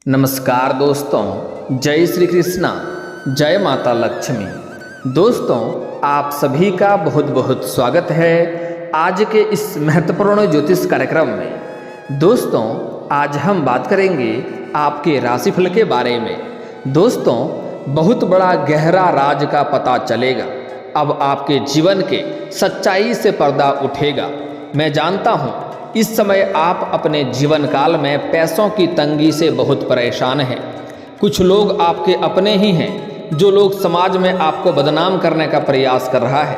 नमस्कार दोस्तों, जय श्री कृष्णा, जय माता लक्ष्मी। दोस्तों, आप सभी का बहुत बहुत स्वागत है आज के इस महत्वपूर्ण ज्योतिष कार्यक्रम में। दोस्तों, आज हम बात करेंगे आपके राशिफल के बारे में। दोस्तों, बहुत बड़ा गहरा राज का पता चलेगा। अब आपके जीवन के सच्चाई से पर्दा उठेगा। मैं जानता हूँ इस समय आप अपने जीवन काल में पैसों की तंगी से बहुत परेशान हैं। कुछ लोग आपके अपने ही हैं, जो लोग समाज में आपको बदनाम करने का प्रयास कर रहा है,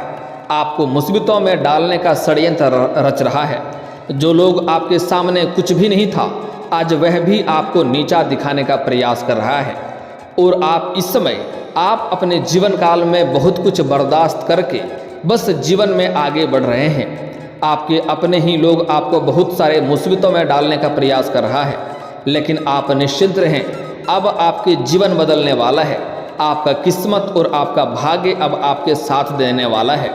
आपको मुसीबतों में डालने का षड्यंत्र रच रहा है। जो लोग आपके सामने कुछ भी नहीं था, आज वह भी आपको नीचा दिखाने का प्रयास कर रहा है। और आप इस समय आप अपने जीवन काल में बहुत कुछ बर्दाश्त करके बस जीवन में आगे बढ़ रहे हैं। आपके अपने ही लोग आपको बहुत सारे मुसीबतों में डालने का प्रयास कर रहा है, लेकिन आप निश्चिंत रहें, अब आपके जीवन बदलने वाला है। आपका किस्मत और आपका भाग्य अब आपके साथ देने वाला है।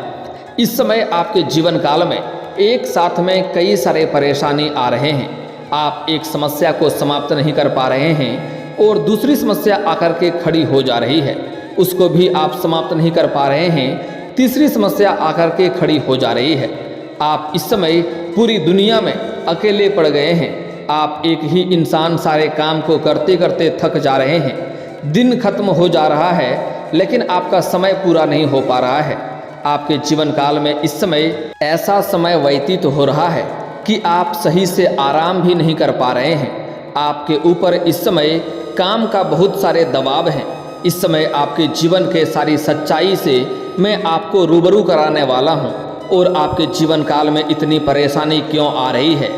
इस समय आपके जीवन काल में एक साथ में कई सारे परेशानी आ रहे हैं। आप एक समस्या को समाप्त नहीं कर पा रहे हैं और दूसरी समस्या आकर के खड़ी हो जा रही है, उसको भी आप समाप्त नहीं कर पा रहे हैं। तीसरी समस्या आकर के खड़ी हो जा रही है। आप इस समय पूरी दुनिया में अकेले पड़ गए हैं। आप एक ही इंसान सारे काम को करते करते थक जा रहे हैं। दिन खत्म हो जा रहा है, लेकिन आपका समय पूरा नहीं हो पा रहा है। आपके जीवन काल में इस समय ऐसा समय व्यतीत हो रहा है कि आप सही से आराम भी नहीं कर पा रहे हैं। आपके ऊपर इस समय काम का बहुत सारे दबाव हैं। इस समय आपके जीवन के सारी सच्चाई से मैं आपको रूबरू कराने वाला हूँ। और आपके जीवन काल में इतनी परेशानी क्यों आ रही है?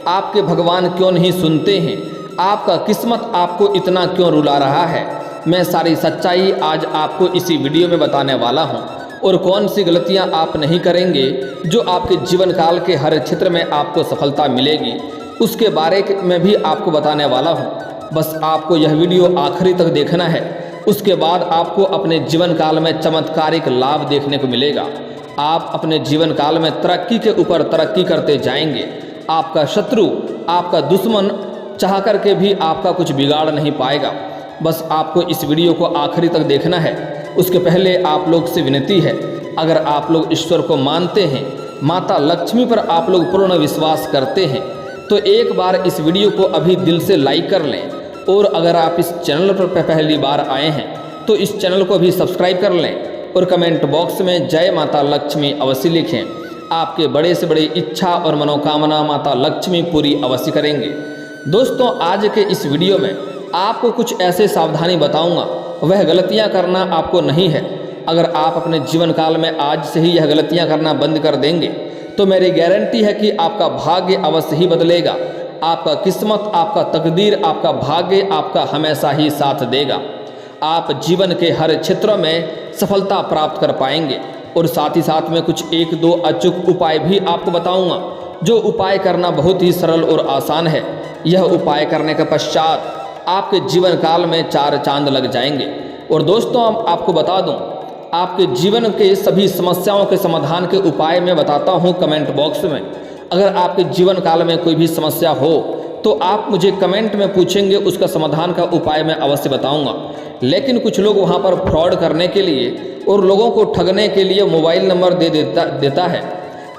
आपके भगवान क्यों नहीं सुनते हैं? आपका किस्मत आपको इतना क्यों रुला रहा है? मैं सारी सच्चाई आज आपको इसी वीडियो में बताने वाला हूं। और कौन सी गलतियां आप नहीं करेंगे जो आपके जीवन काल के हर क्षेत्र में आपको सफलता मिलेगी, उसके बारे में भी आपको बताने वाला हूँ। बस आपको यह वीडियो आखिरी तक देखना है। उसके बाद आपको अपने जीवन काल में चमत्कारिक लाभ देखने को मिलेगा। आप अपने जीवन काल में तरक्की के ऊपर तरक्की करते जाएंगे। आपका शत्रु, आपका दुश्मन चाह करके भी आपका कुछ बिगाड़ नहीं पाएगा। बस आपको इस वीडियो को आखिरी तक देखना है। उसके पहले आप लोग से विनती है, अगर आप लोग ईश्वर को मानते हैं, माता लक्ष्मी पर आप लोग पूर्ण विश्वास करते हैं, तो एक बार इस वीडियो को अभी दिल से लाइक कर लें। और अगर आप इस चैनल पर पहली बार आए हैं तो इस चैनल को भी सब्सक्राइब कर लें और कमेंट बॉक्स में जय माता लक्ष्मी अवश्य लिखें। आपके बड़े से बड़ी इच्छा और मनोकामना माता लक्ष्मी पूरी अवश्य करेंगे। दोस्तों, आज के इस वीडियो में आपको कुछ ऐसे सावधानी बताऊंगा, वह गलतियां करना आपको नहीं है। अगर आप अपने जीवन काल में आज से ही यह गलतियां करना बंद कर देंगे तो मेरी गारंटी है कि आपका भाग्य अवश्य ही बदलेगा। आपका किस्मत, आपका तकदीर, आपका भाग्य आपका हमेशा ही साथ देगा। आप जीवन के हर क्षेत्रों में सफलता प्राप्त कर पाएंगे। और साथ ही साथ में कुछ एक दो अचूक उपाय भी आपको बताऊंगा, जो उपाय करना बहुत ही सरल और आसान है। यह उपाय करने के पश्चात आपके जीवन काल में 4 चांद लग जाएंगे। और दोस्तों, आपको बता दूं, आपके जीवन के सभी समस्याओं के समाधान के उपाय मैं बताता हूं कमेंट बॉक्स में। अगर आपके जीवन काल में कोई भी समस्या हो तो आप मुझे कमेंट में पूछेंगे, उसका समाधान का उपाय मैं अवश्य बताऊंगा। लेकिन कुछ लोग वहां पर फ्रॉड करने के लिए और लोगों को ठगने के लिए मोबाइल नंबर देता है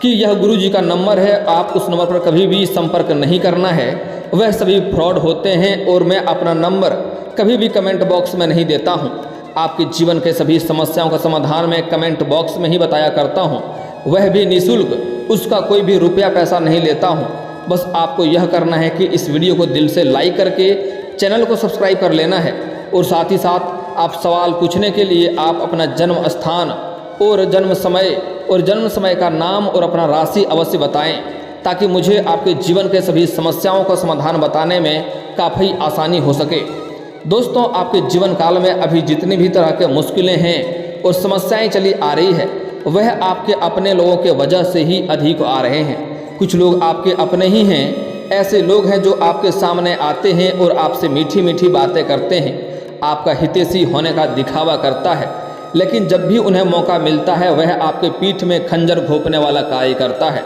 कि यह गुरुजी का नंबर है, आप उस नंबर पर कभी भी संपर्क नहीं करना है। वह सभी फ्रॉड होते हैं और मैं अपना नंबर कभी भी कमेंट बॉक्स में नहीं देता हूं। आपके जीवन के सभी समस्याओं का समाधान मैं कमेंट बॉक्स में ही बताया करता हूं, वह भी निःशुल्क, उसका कोई भी रुपया पैसा नहीं लेता हूं। बस आपको यह करना है कि इस वीडियो को दिल से लाइक करके चैनल को सब्सक्राइब कर लेना है। और साथ ही साथ आप सवाल पूछने के लिए आप अपना जन्म स्थान और जन्म समय का नाम और अपना राशि अवश्य बताएं, ताकि मुझे आपके जीवन के सभी समस्याओं का समाधान बताने में काफ़ी आसानी हो सके। दोस्तों, आपके जीवन काल में अभी जितनी भी तरह के मुश्किलें हैं और समस्याएं चली आ रही है, वह आपके अपने लोगों के वजह से ही अधिक आ रहे हैं। कुछ लोग आपके अपने ही हैं, ऐसे लोग हैं जो आपके सामने आते हैं और आपसे मीठी मीठी बातें करते हैं, आपका हितैषी होने का दिखावा करता है, लेकिन जब भी उन्हें मौका मिलता है वह आपके पीठ में खंजर घोंपने वाला कार्य करता है।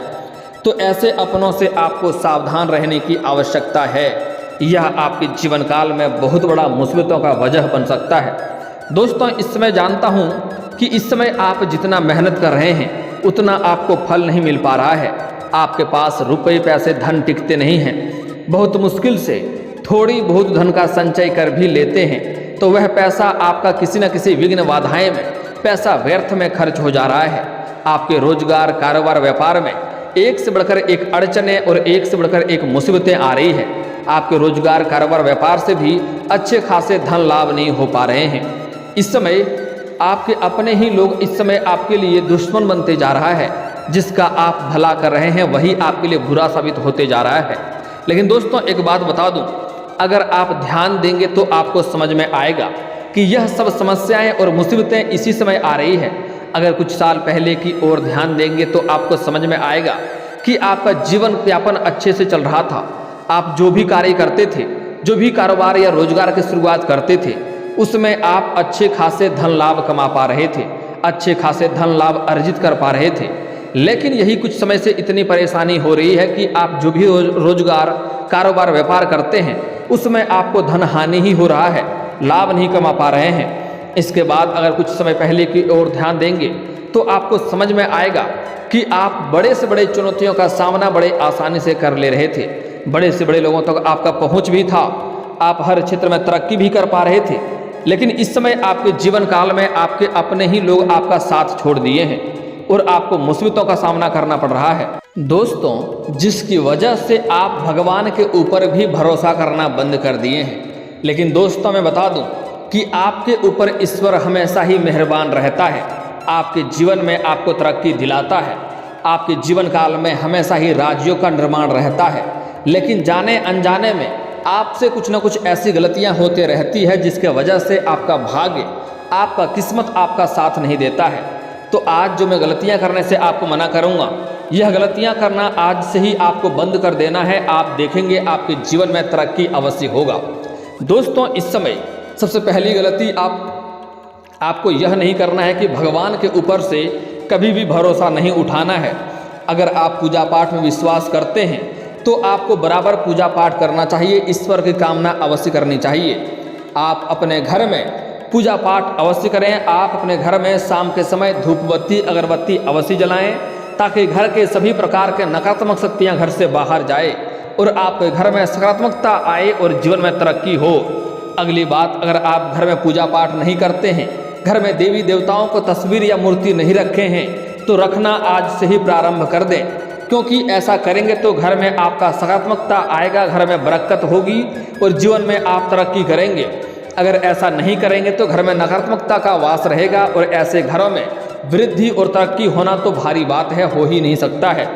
तो ऐसे अपनों से आपको सावधान रहने की आवश्यकता है। यह आपके जीवन काल में बहुत बड़ा मुसीबतों का वजह बन सकता है। दोस्तों, इस समय जानता हूँ कि इस समय आप जितना मेहनत कर रहे हैं उतना आपको फल नहीं मिल पा रहा है। आपके पास रुपए पैसे धन टिकते नहीं हैं। बहुत मुश्किल से थोड़ी बहुत धन का संचय कर भी लेते हैं तो वह पैसा आपका किसी न किसी विघ्न बाधाएं में पैसा व्यर्थ में खर्च हो जा रहा है। आपके रोजगार, कारोबार, व्यापार में एक से बढ़कर एक अड़चनें और एक से बढ़कर एक मुसीबतें आ रही है। आपके रोजगार, कारोबार, व्यापार से भी अच्छे खासे धन लाभ नहीं हो पा रहे हैं। इस समय आपके अपने ही लोग इस समय आपके लिए दुश्मन बनते जा रहा है। जिसका आप भला कर रहे हैं वही आपके लिए बुरा साबित होते जा रहा है। लेकिन दोस्तों, एक बात बता दूं, अगर आप ध्यान देंगे तो आपको समझ में आएगा कि यह सब समस्याएं और मुसीबतें इसी समय आ रही है। अगर कुछ साल पहले की ओर ध्यान देंगे तो आपको समझ में आएगा कि आपका जीवन यापन अच्छे से चल रहा था। आप जो भी कार्य करते थे, जो भी कारोबार या रोजगार की शुरुआत करते थे, उसमें आप अच्छे खासे धन लाभ कमा पा रहे थे, अच्छे खासे धन लाभ अर्जित कर पा रहे थे। लेकिन यही कुछ समय से इतनी परेशानी हो रही है कि आप जो भी रोजगार, कारोबार, व्यापार करते हैं उसमें आपको धन हानि ही हो रहा है, लाभ नहीं कमा पा रहे हैं। इसके बाद अगर कुछ समय पहले की ओर ध्यान देंगे तो आपको समझ में आएगा कि आप बड़े से बड़े चुनौतियों का सामना बड़े आसानी से कर ले रहे थे। बड़े से बड़े लोगों तक आपका पहुंच भी था, आप हर क्षेत्र में तरक्की भी कर पा रहे थे। लेकिन इस समय आपके जीवन काल में आपके अपने ही लोग आपका साथ छोड़ दिए हैं और आपको मुसीबतों का सामना करना पड़ रहा है। दोस्तों, जिसकी वजह से आप भगवान के ऊपर भी भरोसा करना बंद कर दिए हैं। लेकिन दोस्तों, मैं बता दूं कि आपके ऊपर ईश्वर हमेशा ही मेहरबान रहता है, आपके जीवन में आपको तरक्की दिलाता है, आपके जीवन काल में हमेशा ही राज्यों का निर्माण रहता है। लेकिन जाने अनजाने में आपसे कुछ न कुछ ऐसी गलतियां होते रहती है जिसके वजह से आपका भाग्य, आपका किस्मत आपका साथ नहीं देता है। तो आज जो मैं गलतियां करने से आपको मना करूंगा, यह गलतियां करना आज से ही आपको बंद कर देना है। आप देखेंगे आपके जीवन में तरक्की अवश्य होगा। दोस्तों, इस समय सबसे पहली गलती आपको यह नहीं करना है कि भगवान के ऊपर से कभी भी भरोसा नहीं उठाना है। अगर आप पूजा पाठ में विश्वास करते हैं तो आपको बराबर पूजा पाठ करना चाहिए, ईश्वर की कामना अवश्य करनी चाहिए। आप अपने घर में पूजा पाठ अवश्य करें। आप अपने घर में शाम के समय धूप बत्ती, अगरबत्ती अवश्य जलाएं ताकि घर के सभी प्रकार के नकारात्मक शक्तियां घर से बाहर जाए और आपके घर में सकारात्मकता आए और जीवन में तरक्की हो। अगली बात, अगर आप घर में पूजा पाठ नहीं करते हैं, घर में देवी देवताओं को तस्वीर या मूर्ति नहीं रखे हैं, तो रखना आज से ही प्रारंभ कर दें, क्योंकि ऐसा करेंगे तो घर में आपका सकारात्मकता आएगा, घर में बरकत होगी और जीवन में आप तरक्की करेंगे। अगर ऐसा नहीं करेंगे तो घर में नकारात्मकता का वास रहेगा और ऐसे घरों में वृद्धि और तरक्की होना तो भारी बात है, हो ही नहीं सकता है।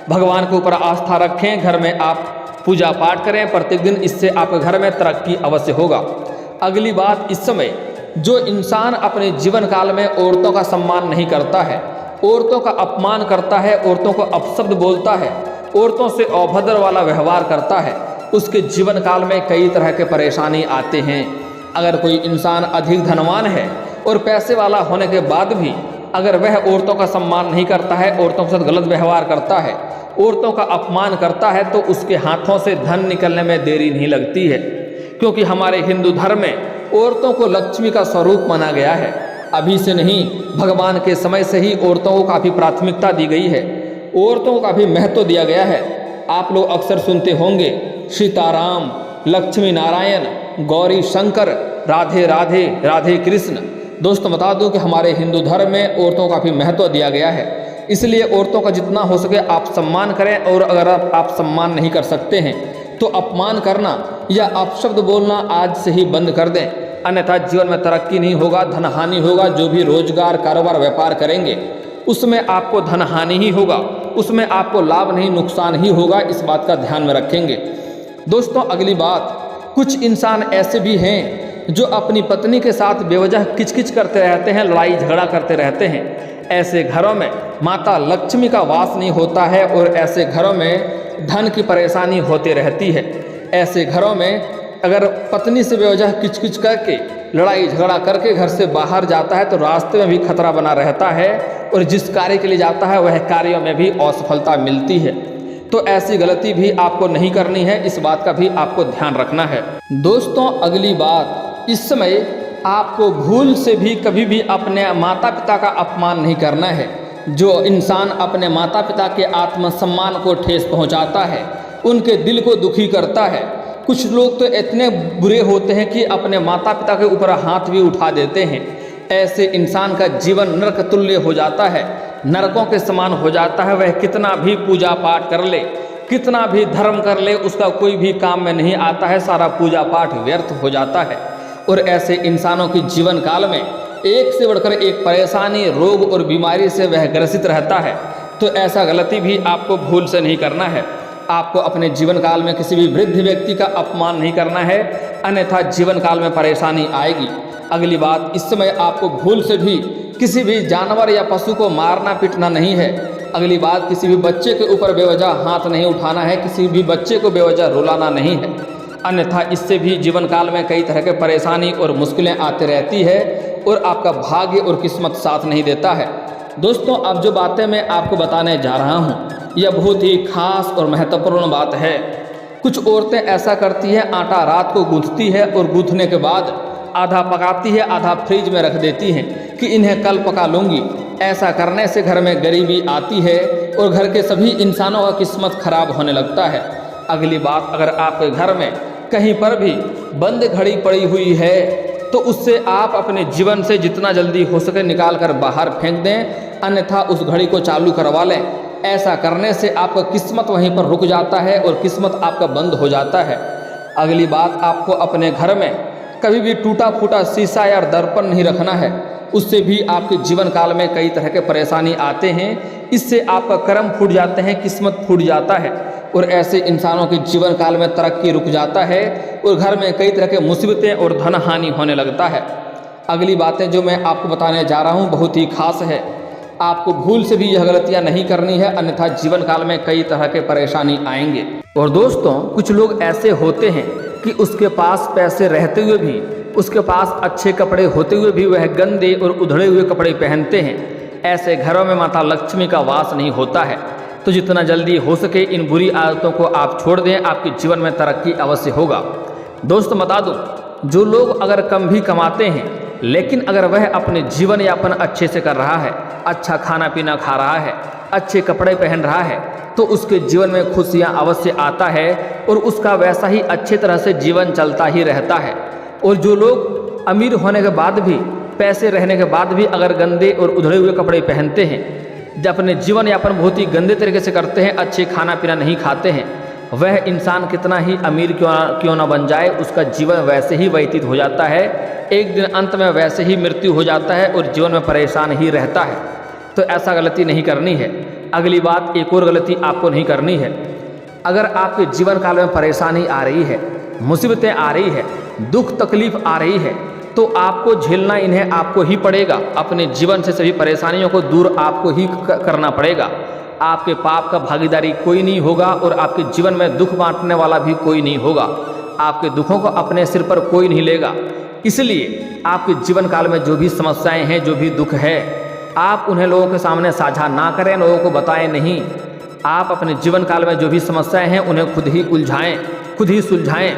भगवान के ऊपर आस्था रखें, घर में आप पूजा पाठ करें प्रत्येक दिन, इससे आपके घर में तरक्की अवश्य होगा। अगली बात, इस समय जो इंसान अपने जीवन काल में औरतों का सम्मान नहीं करता है, औरतों का अपमान करता है, औरतों को अपशब्द बोलता है, औरतों से अभद्र वाला व्यवहार करता है, उसके जीवन काल में कई तरह के परेशानी आते हैं। अगर कोई इंसान अधिक धनवान है और पैसे वाला होने के बाद भी अगर वह औरतों का सम्मान नहीं करता है, औरतों के साथ गलत व्यवहार करता है, औरतों का अपमान करता है, तो उसके हाथों से धन निकलने में देरी नहीं लगती है। क्योंकि हमारे हिंदू धर्म में औरतों को लक्ष्मी का स्वरूप माना गया है। अभी से नहीं, भगवान के समय से ही औरतों को काफ़ी प्राथमिकता दी गई है, औरतों को काफ़ी महत्व दिया गया है। आप लोग अक्सर सुनते होंगे सीताराम, लक्ष्मी नारायण, गौरी शंकर, राधे राधे, राधे कृष्ण। दोस्तों, बता दूं कि हमारे हिंदू धर्म में औरतों को काफ़ी महत्व दिया गया है, इसलिए औरतों का जितना हो सके आप सम्मान करें। और अगर आप सम्मान नहीं कर सकते हैं तो अपमान करना या अपशब्द बोलना आज से ही बंद कर दें, अन्यथा जीवन में तरक्की नहीं होगा, धन हानि होगा। जो भी रोजगार, कारोबार, व्यापार करेंगे उसमें आपको धन हानि ही होगा, उसमें आपको लाभ नहीं नुकसान ही होगा। इस बात का ध्यान में रखेंगे। दोस्तों, अगली बात, कुछ इंसान ऐसे भी हैं जो अपनी पत्नी के साथ बेवजह किचकिच करते रहते हैं, लड़ाई झगड़ा करते रहते हैं। ऐसे घरों में माता लक्ष्मी का वास नहीं होता है और ऐसे घरों में धन की परेशानी होती रहती है। ऐसे घरों में अगर पत्नी से बेवजह किचकिच करके, लड़ाई झगड़ा करके घर से बाहर जाता है तो रास्ते में भी खतरा बना रहता है और जिस कार्य के लिए जाता है वह कार्यों में भी असफलता मिलती है। तो ऐसी गलती भी आपको नहीं करनी है, इस बात का भी आपको ध्यान रखना है। दोस्तों अगली बात, इस समय आपको भूल से भी कभी भी अपने माता पिता का अपमान नहीं करना है। जो इंसान अपने माता पिता के आत्मसम्मान को ठेस पहुंचाता है, उनके दिल को दुखी करता है। कुछ लोग तो इतने बुरे होते हैं कि अपने माता पिता के ऊपर हाथ भी उठा देते हैं। ऐसे इंसान का जीवन नरक तुल्य हो जाता है, नरकों के समान हो जाता है। वह कितना भी पूजा पाठ कर ले, कितना भी धर्म कर ले, उसका कोई भी काम में नहीं आता है, सारा पूजा पाठ व्यर्थ हो जाता है। और ऐसे इंसानों के जीवन काल में एक से बढ़कर एक परेशानी, रोग और बीमारी से वह ग्रसित रहता है। तो ऐसा गलती भी आपको भूल से नहीं करना है। आपको अपने जीवन काल में किसी भी वृद्ध व्यक्ति का अपमान नहीं करना है, अन्यथा जीवन काल में परेशानी आएगी। अगली बात, इस समय आपको भूल से भी किसी भी जानवर या पशु को मारना पीटना नहीं है। अगली बात, किसी भी बच्चे के ऊपर बेवजह हाथ नहीं उठाना है, किसी भी बच्चे को बेवजह रुलाना नहीं है, अन्यथा इससे भी जीवन काल में कई तरह के परेशानी और मुश्किलें आती रहती है और आपका भाग्य और किस्मत साथ नहीं देता है। दोस्तों अब जो बातें मैं आपको बताने जा रहा हूँ, यह बहुत ही खास और महत्वपूर्ण बात है। कुछ औरतें ऐसा करती हैं, आटा रात को गूंथती है और गूंथने के बाद आधा पकाती है, आधा फ्रिज में रख देती हैं कि इन्हें कल पका लूँगी। ऐसा करने से घर में गरीबी आती है और घर के सभी इंसानों का किस्मत खराब होने लगता है। अगली बात, अगर आपके घर में कहीं पर भी बंद घड़ी पड़ी हुई है तो उससे आप अपने जीवन से जितना जल्दी हो सके निकाल कर बाहर फेंक दें, अन्यथा उस घड़ी को चालू करवा लें। ऐसा करने से आपका किस्मत वहीं पर रुक जाता है और किस्मत आपका बंद हो जाता है। अगली बात, आपको अपने घर में कभी भी टूटा फूटा शीशा या दर्पण नहीं रखना है, उससे भी आपके जीवन काल में कई तरह के परेशानी आते हैं। इससे आपका कर्म फूट जाते हैं, किस्मत फूट जाता है और ऐसे इंसानों के जीवन काल में तरक्की रुक जाता है और घर में कई तरह के मुसीबतें और धन हानि होने लगता है। अगली बातें जो मैं आपको बताने जा रहा हूँ बहुत ही खास है। आपको भूल से भी यह गलतियाँ नहीं करनी है, अन्यथा जीवन काल में कई तरह के परेशानी आएंगे। और दोस्तों कुछ लोग ऐसे होते हैं कि उसके पास पैसे रहते हुए भी, उसके पास अच्छे कपड़े होते हुए भी वह गंदे और उधड़े हुए कपड़े पहनते हैं। ऐसे घरों में माता लक्ष्मी का वास नहीं होता है। तो जितना जल्दी हो सके इन बुरी आदतों को आप छोड़ दें, आपके जीवन में तरक्की अवश्य होगा। दोस्तों बता दूं, जो लोग अगर कम भी कमाते हैं लेकिन अगर वह अपने जीवन यापन अच्छे से कर रहा है, अच्छा खाना पीना खा रहा है, अच्छे कपड़े पहन रहा है, तो उसके जीवन में खुशियाँ अवश्य आता है और उसका वैसा ही अच्छे तरह से जीवन चलता ही रहता है। और जो लोग अमीर होने के बाद भी, पैसे रहने के बाद भी अगर गंदे और उधड़े हुए कपड़े पहनते हैं, जब अपने जीवन यापन बहुत ही गंदे तरीके से करते हैं, अच्छे खाना पीना नहीं खाते हैं, वह इंसान कितना ही अमीर क्यों ना बन जाए, उसका जीवन वैसे ही व्यतीत हो जाता है। एक दिन अंत में वैसे ही मृत्यु हो जाता है और जीवन में परेशान ही रहता है। तो ऐसा गलती नहीं करनी है। अगली बात, एक और गलती आपको नहीं करनी है। अगर आपके जीवन काल में परेशानी आ रही है, मुसीबतें आ रही है, दुख तकलीफ आ रही है, तो आपको झेलना इन्हें आपको ही पड़ेगा। अपने जीवन से सभी परेशानियों को दूर आपको ही करना पड़ेगा। आपके पाप का भागीदारी कोई नहीं होगा और आपके जीवन में दुख बांटने वाला भी कोई नहीं होगा। आपके दुखों को अपने सिर पर कोई नहीं लेगा। इसलिए आपके जीवन काल में जो भी समस्याएं हैं, जो भी दुख है, आप उन्हें लोगों के सामने साझा ना करें, लोगों को बताएं नहीं। आप अपने जीवन काल में जो भी समस्याएं हैं उन्हें खुद ही उलझाएं, खुद ही सुलझाएं।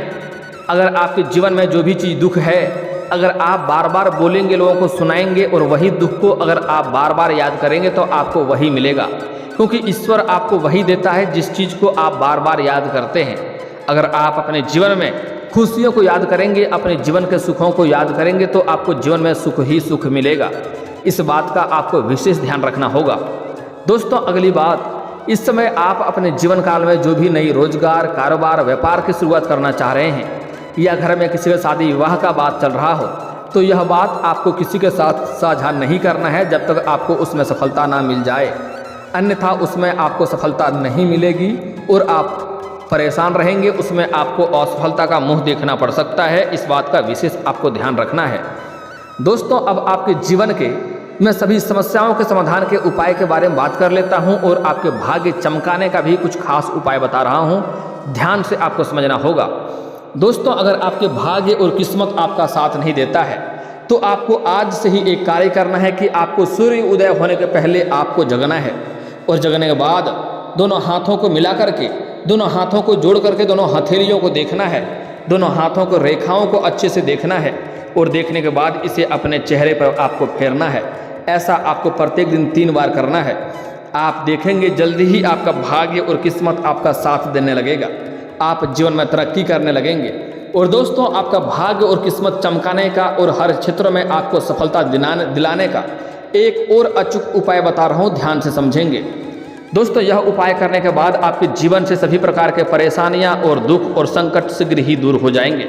अगर आपके जीवन में जो भी चीज़ दुख है, अगर आप बार बार बोलेंगे, लोगों को सुनाएंगे और वही दुख को अगर आप बार बार याद करेंगे तो आपको वही मिलेगा, क्योंकि ईश्वर आपको वही देता है जिस चीज़ को आप बार बार याद करते हैं। अगर आप अपने जीवन में खुशियों को याद करेंगे, अपने जीवन के सुखों को याद करेंगे, तो आपको जीवन में सुख ही सुख मिलेगा। इस बात का आपको विशेष ध्यान रखना होगा। दोस्तों अगली बात, इस समय आप अपने जीवन काल में जो भी नई रोजगार, कारोबार, व्यापार की शुरुआत करना चाह रहे हैं या घर में किसी का शादी विवाह का बात चल रहा हो, तो यह बात आपको किसी के साथ साझा नहीं करना है जब तक आपको उसमें सफलता ना मिल जाए। अन्यथा उसमें आपको सफलता नहीं मिलेगी और आप परेशान रहेंगे, उसमें आपको असफलता का मुंह देखना पड़ सकता है। इस बात का विशेष आपको ध्यान रखना है। दोस्तों अब आपके जीवन के मैं सभी समस्याओं के समाधान के उपाय के बारे में बात कर लेता हूं और आपके भाग्य चमकाने का भी कुछ खास उपाय बता रहा हूं। ध्यान से आपको समझना होगा। दोस्तों अगर आपके भाग्य और किस्मत आपका साथ नहीं देता है तो आपको आज से ही एक कार्य करना है कि आपको सूर्य उदय होने के पहले आपको जगना है और जगने के बाद दोनों हाथों को मिला करके, दोनों हाथों को जोड़ करके दोनों हथेलियों को देखना है, दोनों हाथों को रेखाओं को अच्छे से देखना है और देखने के बाद इसे अपने चेहरे पर आपको फेरना है। ऐसा आपको प्रत्येक दिन 3 बार करना है। आप देखेंगे जल्दी ही आपका भाग्य और किस्मत आपका साथ देने लगेगा, आप जीवन में तरक्की करने लगेंगे। और दोस्तों, आपका भाग्य और किस्मत चमकाने का और हर क्षेत्र में आपको सफलता दिलाने का एक और अचूक उपाय बता रहा हूँ, ध्यान से समझेंगे। दोस्तों, यह उपाय करने के बाद आपके जीवन से सभी प्रकार के परेशानियां और दुख और संकट शीघ्र ही दूर हो जाएंगे।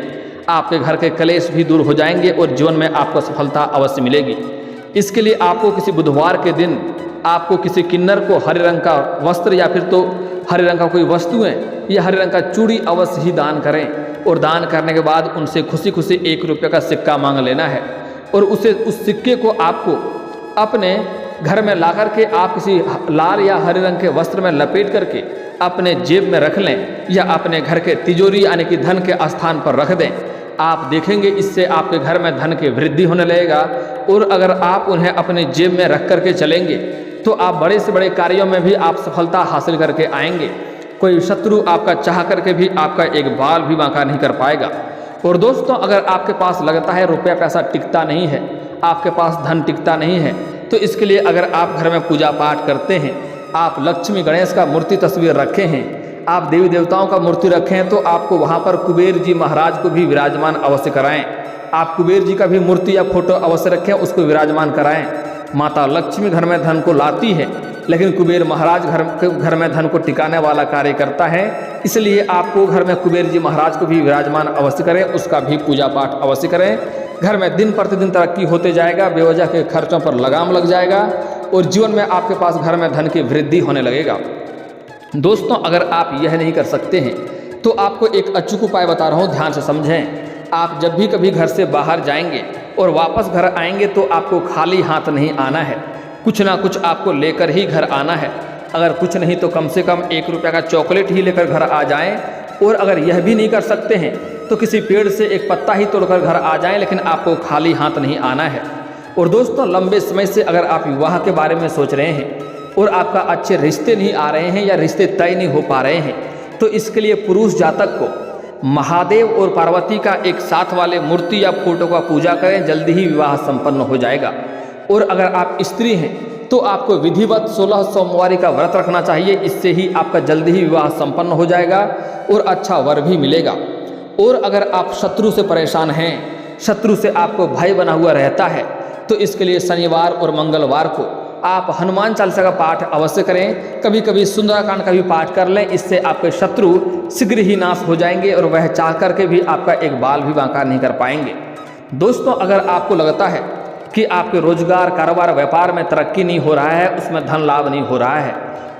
आपके घर के कलेश भी दूर हो जाएंगे और जीवन में आपको सफलता अवश्य मिलेगी। इसके लिए आपको किसी बुधवार के दिन आपको किसी किन्नर को हरे रंग का वस्त्र या फिर तो हरे रंग का कोई वस्तुएं या हरे रंग का चूड़ी अवश्य ही दान करें। और दान करने के बाद उनसे खुशी खुशी 1 रुपये का सिक्का मांग लेना है और उस सिक्के को आपको अपने घर में ला करके आप किसी लाल या हरे रंग के वस्त्र में लपेट करके अपने जेब में रख लें या अपने घर के तिजोरी यानी कि धन के स्थान पर रख दें। आप देखेंगे इससे आपके घर में धन की वृद्धि होने लगेगा। और अगर आप उन्हें अपने जेब में रख करके चलेंगे तो आप बड़े से बड़े कार्यों में भी आप सफलता हासिल करके आएंगे। कोई शत्रु आपका चाह करके भी आपका एक बाल भी बांका नहीं कर पाएगा। और दोस्तों, अगर आपके पास लगता है रुपया पैसा टिकता नहीं है, आपके पास धन टिकता नहीं है, तो इसके लिए अगर आप घर में पूजा पाठ करते हैं, आप लक्ष्मी गणेश का मूर्ति तस्वीर रखे हैं, आप देवी देवताओं का मूर्ति रखे हैं, तो आपको वहाँ पर कुबेर जी महाराज को भी विराजमान अवश्य कराएं। आप कुबेर जी का भी मूर्ति या फोटो अवश्य रखें, उसको विराजमान कराएं। माता लक्ष्मी घर में धन को लाती है, लेकिन कुबेर महाराज घर में धन को टिकाने वाला कार्य करता है। इसलिए आपको घर में कुबेर जी महाराज को भी विराजमान अवश्य करें, उसका भी पूजा पाठ अवश्य करें। घर में दिन प्रतिदिन तरक्की होते जाएगा, बेवजह के खर्चों पर लगाम लग जाएगा और जीवन में आपके पास घर में धन की वृद्धि होने लगेगा। दोस्तों, अगर आप यह नहीं कर सकते हैं तो आपको एक अचूक उपाय बता रहा हूँ, ध्यान से समझें। आप जब भी कभी घर से बाहर जाएंगे और वापस घर आएंगे तो आपको खाली हाथ नहीं आना है, कुछ ना कुछ आपको लेकर ही घर आना है। अगर कुछ नहीं तो कम से कम 1 रुपये का चॉकलेट ही लेकर घर आ जाएं। और अगर यह भी नहीं कर सकते हैं तो किसी पेड़ से एक पत्ता ही तोड़कर घर आ जाएं, लेकिन आपको खाली हाथ नहीं आना है। और दोस्तों, लंबे समय से अगर आप विवाह के बारे में सोच रहे हैं और आपका अच्छे रिश्ते नहीं आ रहे हैं या रिश्ते तय नहीं हो पा रहे हैं, तो इसके लिए पुरुष जातक को महादेव और पार्वती का एक साथ वाले मूर्ति या फोटो का पूजा करें, जल्दी ही विवाह संपन्न हो जाएगा। और अगर आप स्त्री हैं तो आपको विधिवत 16 सोमवारी का व्रत रखना चाहिए, इससे ही आपका जल्दी ही विवाह संपन्न हो जाएगा और अच्छा वर भी मिलेगा। और अगर आप शत्रु से परेशान हैं, शत्रु से आपको भय बना हुआ रहता है, तो इसके लिए शनिवार और मंगलवार को आप हनुमान चालीसा का पाठ अवश्य करें। कभी कभी सुंदरकांड का भी पाठ कर लें, इससे आपके शत्रु शीघ्र ही नाश हो जाएंगे और वह चाह करके भी आपका एक बाल भी बांका नहीं कर पाएंगे। दोस्तों, अगर आपको लगता है कि आपके रोजगार, कारोबार, व्यापार में तरक्की नहीं हो रहा है, उसमें धन लाभ नहीं हो रहा है,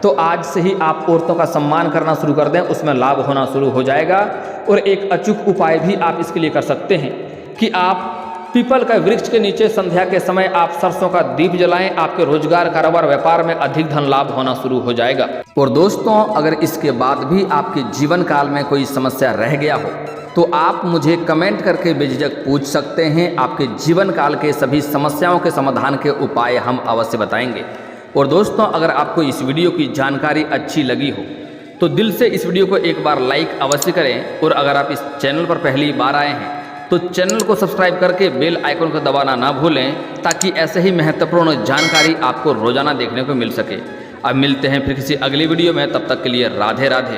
तो आज से ही आप औरतों का सम्मान करना शुरू कर दें, उसमें लाभ होना शुरू हो जाएगा। और एक अचूक उपाय भी आप इसके लिए कर सकते हैं कि आप पीपल का वृक्ष के नीचे संध्या के समय आप सरसों का दीप जलाएं, आपके रोजगार, कारोबार, व्यापार में अधिक धन लाभ होना शुरू हो जाएगा। और दोस्तों, अगर इसके बाद भी आपके जीवन काल में कोई समस्या रह गया हो तो आप मुझे कमेंट करके बेझिझक पूछ सकते हैं। आपके जीवन काल के सभी समस्याओं के समाधान के उपाय हम अवश्य बताएंगे। और दोस्तों, अगर आपको इस वीडियो की जानकारी अच्छी लगी हो तो दिल से इस वीडियो को एक बार लाइक अवश्य करें। और अगर आप इस चैनल पर पहली बार आए हैं तो चैनल को सब्सक्राइब करके बेल आइकन को दबाना ना भूलें, ताकि ऐसे ही महत्वपूर्ण जानकारी आपको रोजाना देखने को मिल सके। अब मिलते हैं फिर किसी अगली वीडियो में, तब तक के लिए राधे राधे।